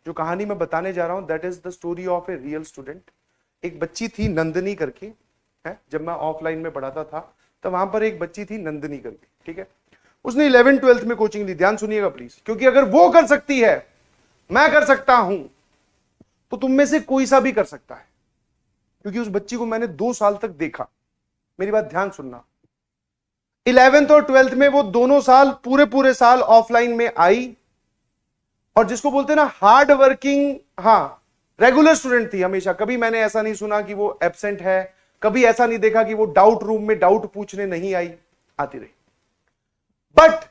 जो कहानी मैं बताने जा रहा हूं that is the story of a real student. एक बच्ची थी नंदनी करके, है, जब मैं ऑफलाइन में पढ़ाता था तो वहां पर एक बच्ची थी नंदनी करके, ठीक है। उसने 11th 12th में कोचिंग ली। ध्यान सुनिएगा प्लीज, क्योंकि अगर वो कर सकती है, मैं कर सकता हूं, तो तुम में से कोई सा भी कर सकता है। क्योंकि उस बच्ची को मैंने 2 साल तक देखा। मेरी बात ध्यान सुनना। 11th और 12th में वो दोनों साल पूरे साल ऑफलाइन में आई, और जिसको बोलते हैं ना हार्ड वर्किंग, हाँ, रेगुलर स्टूडेंट थी हमेशा। कभी मैंने ऐसा नहीं सुना कि वो एब्सेंट है, कभी ऐसा नहीं देखा कि वो डाउट रूम में डाउट पूछने नहीं आई, आती रही। बट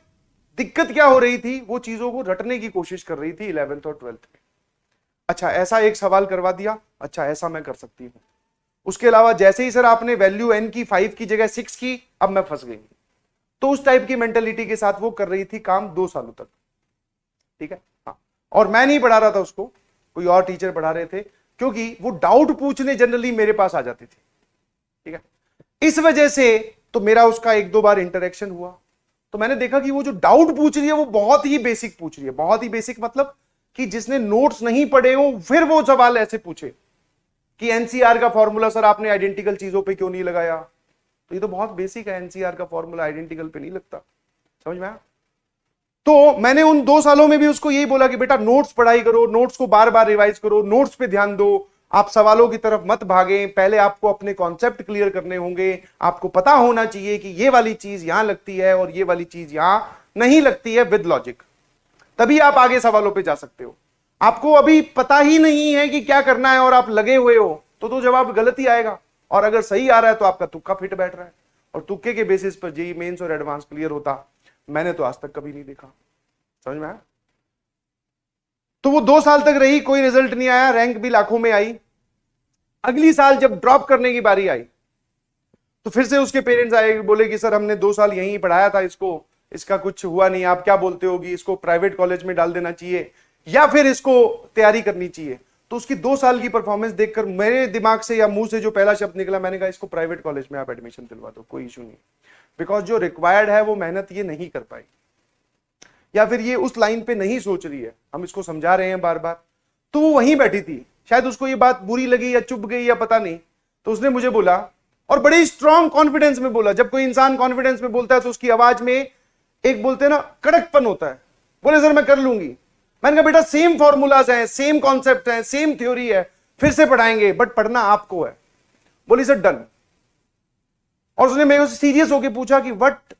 दिक्कत क्या हो रही थी, वो चीजों को रटने की कोशिश कर रही थी 11th और 12th में। अच्छा, ऐसा एक सवाल करवा दिया, अच्छा ऐसा मैं कर सकती हूं। उसके अलावा जैसे ही सर आपने वैल्यू n की 5 की जगह 6 की, अब मैं फंस गई। तो उस टाइप की मेंटेलिटी के साथ वो कर रही थी काम 2 सालों तक, ठीक है। हाँ, और मैं नहीं पढ़ा रहा था उसको, कोई और टीचर पढ़ा रहे थे, क्योंकि वो डाउट पूछने जनरली मेरे पास आ जाती थी, ठीक है। इस वजह से तो मेरा उसका 1-2 बार इंटरेक्शन हुआ, तो मैंने देखा कि वो जो डाउट पूछ रही है वो बहुत ही बेसिक पूछ रही है। बहुत ही बेसिक मतलब कि जिसने नोट्स नहीं पढ़े हो फिर वो सवाल ऐसे पूछे कि एनसीआर का फॉर्मूला सर आपने आइडेंटिकल चीजों पे क्यों नहीं लगाया। तो ये तो बहुत बेसिक है, एनसीआर का फॉर्मूला आइडेंटिकल पे नहीं लगता। समझ में आया? तो मैंने उन 2 सालों में भी उसको यही बोला कि बेटा नोट्स पढ़ाई करो, नोट्स को बार बार रिवाइज करो, नोट्स पे ध्यान दो, आप सवालों की तरफ मत भागें। पहले आपको अपने कॉन्सेप्ट क्लियर करने होंगे, आपको पता होना चाहिए कि ये वाली चीज यहां लगती है और ये वाली चीज यहां नहीं लगती है विद लॉजिक, तभी आप आगे सवालों पे जा सकते हो। आपको अभी पता ही नहीं है कि क्या करना है और आप लगे हुए हो तो जवाब गलत ही आएगा। और अगर सही आ रहा है तो आपका तुक्का फिट बैठ रहा है, और तुक्के के बेसिस पर जेईई मेंस और एडवांस क्लियर होता मैंने तो आज तक कभी नहीं देखा। समझ में आया? तो वो 2 साल तक रही, कोई रिजल्ट नहीं आया, रैंक भी लाखों में आई। अगली साल जब ड्रॉप करने की बारी आई तो फिर से उसके पेरेंट्स आए, बोले कि सर हमने 2 साल यहीं पढ़ाया था इसको, इसका कुछ हुआ नहीं, आप क्या बोलते हो कि इसको प्राइवेट कॉलेज में डाल देना चाहिए या फिर इसको तैयारी करनी चाहिए। तो उसकी 2 साल की परफॉर्मेंस देखकर मेरे दिमाग से या मुंह से जो पहला शब्द निकला, मैंने कहा इसको प्राइवेट कॉलेज में आप एडमिशन दिलवा दो, कोई इशू नहीं। बिकॉज जो रिक्वायर्ड है वो मेहनत ये नहीं कर पाई, या फिर ये उस लाइन पे नहीं सोच रही है। हम इसको समझा रहे हैं बार बार। तो वो वहीं बैठी थी, शायद उसको ये बात बुरी लगी या चुप गई या पता नहीं, तो उसने मुझे बोला, और बड़े स्ट्रॉन्ग कॉन्फिडेंस में बोला। जब कोई इंसान कॉन्फिडेंस में बोलता है तो उसकी आवाज में एक बोलते हैं ना कड़कपन होता है। बोले सर मैं कर लूंगी। मैंने कहा बेटा सेम फॉर्मूलाज हैं, सेम कॉन्सेप्ट है, सेम थ्योरी है, फिर से पढ़ाएंगे, बट पढ़ना आपको है। बोली सर डन। और उसने मेरे से सीरियस होकर पूछा कि what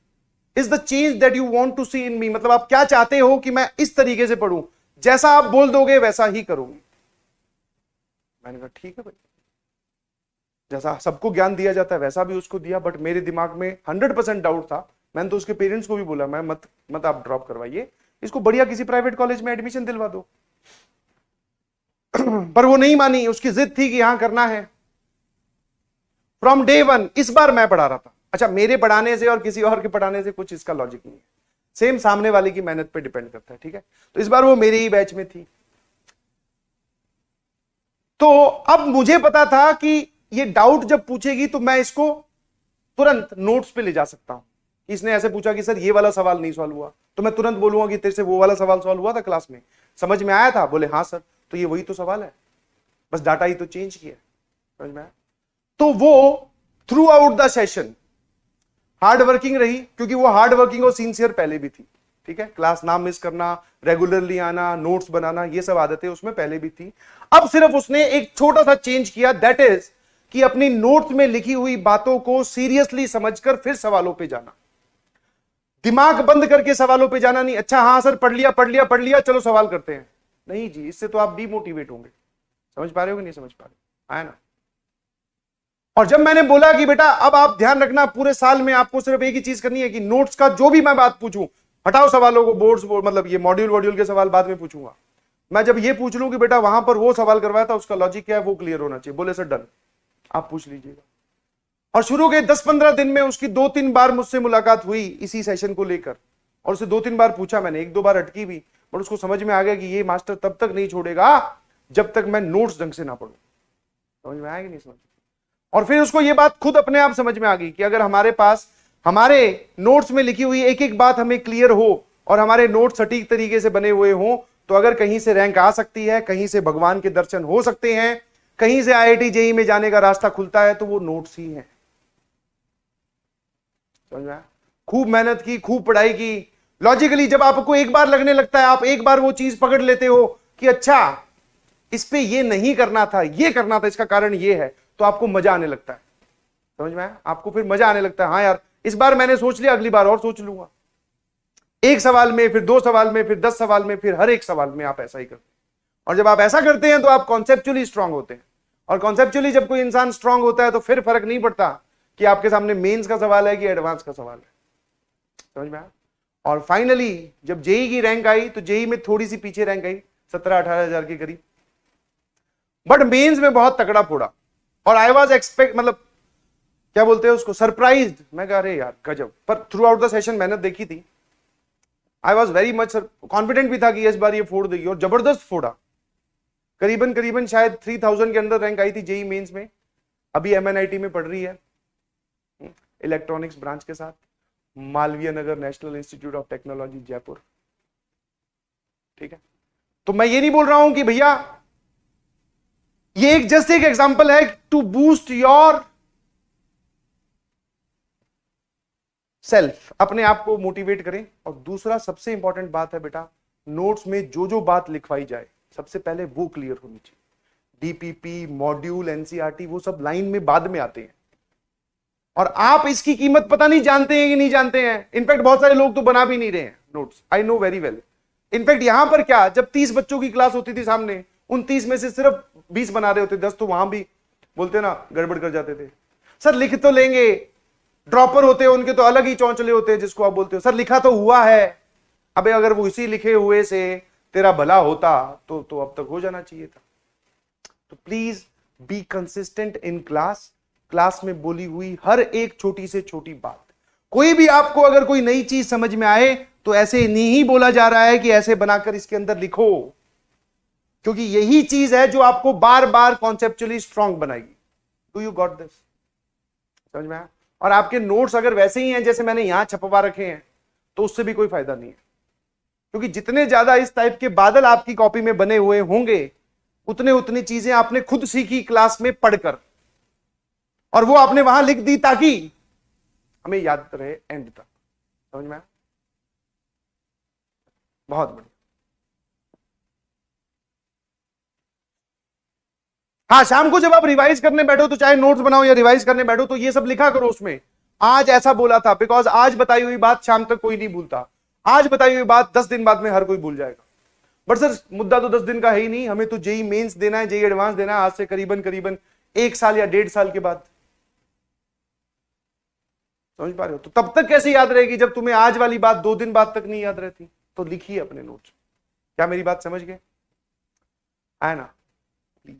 is the change that you want to see in me, मतलब आप क्या चाहते हो कि मैं इस तरीके से पढ़ूं, जैसा आप बोल दोगे वैसा ही करूंगी। मैंने कहा ठीक है भाई, जैसा सबको ज्ञान दिया जाता है वैसा भी उसको दिया। बट मेरे दिमाग में 100% डाउट था। मैंने तो उसके पेरेंट्स को भी बोला, मैं मत आप ड्रॉप करवाइए, इसको बढ़िया किसी प्राइवेट कॉलेज में एडमिशन दिलवा दो। पर वो नहीं मानी, उसकी जिद थी कि यहां करना है। फ्रॉम डे 1 इस बार मैं पढ़ा रहा था। अच्छा, मेरे पढ़ाने से और किसी और के पढ़ाने से कुछ इसका लॉजिक नहीं है, सेम सामने वाले की मेहनत पे डिपेंड करता है, ठीक है। तो इस बार वो मेरे ही बैच में थी। तो अब मुझे पता था कि ये डाउट जब पूछेगी तो मैं इसको तुरंत नोट्स पे ले जा सकता हूं। इसने ऐसे पूछा कि सर ये वाला सवाल नहीं सॉल्व हुआ, तो मैं तुरंत बोलूंगा कि तेरे से वो वाला सवाल सॉल्व हुआ था क्लास में, समझ में आया था? बोले हाँ सर। तो ये वही तो सवाल है, बस डाटा ही तो चेंज किया। समझ में आया? तो वो through out the session hard working रही, क्योंकि वो हार्ड वर्किंग और सिंसियर पहले भी थी, ठीक है। क्लास ना मिस करना, रेगुलरली आना, नोट्स बनाना, ये सब आदतें उसमें पहले भी थी। अब सिर्फ उसने एक छोटा सा चेंज किया, दैट इज कि अपनी नोट्स में लिखी हुई बातों को सीरियसली समझकर फिर सवालों पे जाना। दिमाग बंद करके सवालों पे जाना नहीं। अच्छा हाँ सर पढ़ लिया, चलो सवाल करते हैं। नहीं जी, इससे तो आप डीमोटिवेट होंगे। समझ पा रहे हो कि नहीं समझ पा रहे? आया ना? और जब मैंने बोला कि बेटा अब आप ध्यान रखना, पूरे साल में आपको सिर्फ एक ही चीज करनी है कि नोट्स का जो भी मैं बात पूछूं, हटाओ सवालों को, बोर्ड्स मतलब ये मॉड्यूल के सवाल बाद में पूछूंगा। मैं जब ये पूछ लूं कि बेटा वहां पर वो सवाल करवाया था उसका लॉजिक क्या है, वो क्लियर होना चाहिए। बोले सर डन, आप पूछ लीजिएगा। और शुरू के 10-15 दिन में उसकी 2-3 बार मुझसे मुलाकात हुई इसी सेशन को लेकर, और उसे 2-3 बार पूछा मैंने, 1-2 बार अटकी भी, पर उसको समझ में आ गया कि ये मास्टर तब तक नहीं छोड़ेगा जब तक मैं नोट्स ढंग से ना पढ़ूं। समझ में आया कि नहीं समझ? और फिर उसको ये बात खुद अपने आप समझ में आ गई कि अगर हमारे पास हमारे नोट्स में लिखी हुई एक एक बात हमें क्लियर हो और हमारे नोट्स सटीक तरीके से बने हुए हो, तो अगर कहीं से रैंक आ सकती है, कहीं से भगवान के दर्शन हो सकते हैं, कहीं से IIT जेई में जाने का रास्ता खुलता है, तो वो नोट्स ही है। समझ में आया? खूब मेहनत की, खूब पढ़ाई की, लॉजिकली जब आपको एक बार लगने लगता है, आप एक बार वो चीज पकड़ लेते हो कि अच्छा इस पे ये नहीं करना था, ये करना था, इसका कारण ये है, तो आपको मजा आने लगता है। समझ में आया? आपको फिर मजा आने लगता है, हाँ यार इस बार मैंने सोच लिया, अगली बार और सोच लूंगा। एक सवाल में, फिर 2 सवाल में, फिर 10 सवाल में, फिर हर एक सवाल में आप ऐसा ही करते हैं। और जब आप ऐसा करते हैं तो आप कॉन्सेप्चुअली स्ट्रांग होते हैं। और कॉन्सेप्चुअली जब कोई इंसान स्ट्रांग होता है तो फिर फर्क नहीं पड़ता कि आपके सामने मेंस का सवाल है कि एडवांस का सवाल है। समझ में आया? और फाइनली जब जेई की रैंक आई तो जेई में थोड़ी सी पीछे रैंक आई, 17-18 हजार के करीब, बट मेंस में बहुत तकड़ा फोड़ा। और आई वाज एक्सपेक्ट, मतलब क्या बोलते हैं उसको, सरप्राइज्ड। मैं कह रहे यार गजब। पर थ्रू आउट द सेशन मेहनत देखी थी, I was very much confident भी था कि इस बार ये फोड़ देगी, और जबरदस्त फोड़ा। करीबन करीबन शायद 3000 के अंदर रैंक आई थी जेई मेंस में। अभी MNIT में पढ़ रही है, इलेक्ट्रॉनिक्स ब्रांच के साथ, Malviya Nagar national institute of technology Jaipur. ठीक है, तो मैं ये नहीं बोल रहा हूं कि भैया, ये एक जस्ट एक एग्जांपल है टू बूस्ट योर सेल्फ, अपने आप को मोटिवेट करें। और दूसरा सबसे इंपॉर्टेंट बात है बेटा, नोट्स में जो जो बात लिखवाई जाए सबसे पहले वो क्लियर होनी चाहिए। DPP, मॉड्यूल, NCERT वो सब लाइन में बाद में आते हैं, और आप इसकी कीमत पता नहीं जानते हैं कि नहीं जानते हैं। इनफैक्ट बहुत सारे लोग तो बना भी नहीं रहे हैं notes, I know very well. In fact यहां पर क्या, जब 30 बच्चों की क्लास होती थी सामने, उन 30 में से सिर्फ 20 बना रहे होते, 10 तो वहां भी बोलते ना गड़बड़ कर जाते थे। सर लिख तो लेंगे, ड्रॉपर होते हैं उनके तो अलग ही चौंचले होते हैं, जिसको आप बोलते हो सर लिखा तो हुआ है। अबे अगर वो इसी लिखे हुए से तेरा भला होता तो अब तक हो जाना चाहिए था। तो please be consistent in class. Class में बोली हुई हर एक छोटी से छोटी बात, कोई भी आपको अगर कोई नई चीज समझ में आए तो ऐसे नहीं बोला जा रहा है कि ऐसे बनाकर इसके अंदर लिखो, क्योंकि यही चीज है जो आपको बार बार कॉन्सेप्चुअली स्ट्रांग बनाएगी। Do you got this? समझ में आया? और आपके नोट्स अगर वैसे ही हैं जैसे मैंने यहां छपवा रखे हैं तो उससे भी कोई फायदा नहीं है, क्योंकि जितने ज्यादा इस टाइप के बादल आपकी कॉपी में बने हुए होंगे, उतनी चीजें आपने खुद सीखी क्लास में पढ़कर, और वो आपने वहां लिख दी ताकि हमें याद रहे एंड तक। समझ में आया? बहुत बढ़िया। हाँ, शाम को जब आप रिवाइज करने बैठो, तो चाहे नोट्स बनाओ या रिवाइज करने बैठो, तो ये सब लिखा करो उसमें, आज ऐसा बोला था, बिकॉज आज बताई हुई बात शाम तक कोई नहीं भूलता। आज बताई हुई बात 10 दिन बाद में हर कोई भूल जाएगा। बट सर मुद्दा तो 10 दिन का है ही नहीं, हमें तो जेई मेंस देना है, जेई एडवांस देना है आज से करीबन करीबन 1 साल या 1.5 साल के बाद। समझ पा रहे हो? तो तब तक कैसे याद रहेगी जब तुम्हें आज वाली बात 2 दिन बाद तक नहीं याद रहती? तो लिखिए अपने नोट्स। क्या मेरी बात समझ गए? है ना? प्लीज।